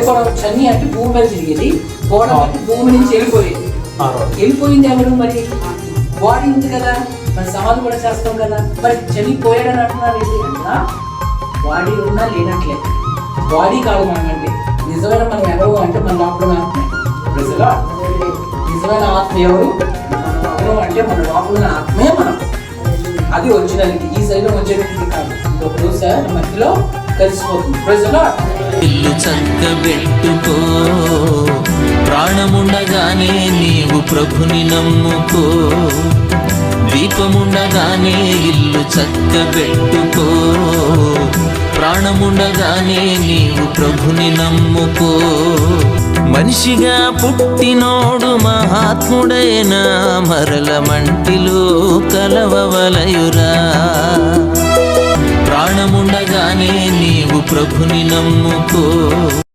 చనిపోవడం, చని అంటే భూమి మీద తిరిగేది, పోవడం అంటే భూమి నుంచి వెళ్ళిపోయింది ఎవరు? మరి బాడీ ఉంది కదా, మరి సమాధి కూడా చేస్తాం కదా, మరి చనిపోయాడని అంటున్నారు ఏంటి అన్నా? బాడీ ఉన్నా లేనట్లే, బాడీ కాదు మనకంటే నిజమైన మనం ఎవరు అంటే మన లోపల ఆత్మే. నిజమైన ఆత్మ ఎవరు అంటే మన లోపల ఆత్మే మనం. అది ఒరిజినాలిటీ. ఈ సైడ్ వచ్చేది కాదు, ఇంకొక సార్ మధ్యలో కలిసిపోతుంది. ఇల్లు చక్కబెట్టుకో, ప్రాణముండగానే నీవు ప్రభుని నమ్ముకో. దీపముండగానే ఇల్లు చక్కబెట్టుకో, ప్రాణముండగానే నీవు ప్రభుని నమ్ముకో. మనిషిగా పుట్టినోడు మహాత్ముడైనా మరల మంటిలో కలవవలయురా. ప్రాణముండగానే నీవు ప్రభుని నమ్ముకో.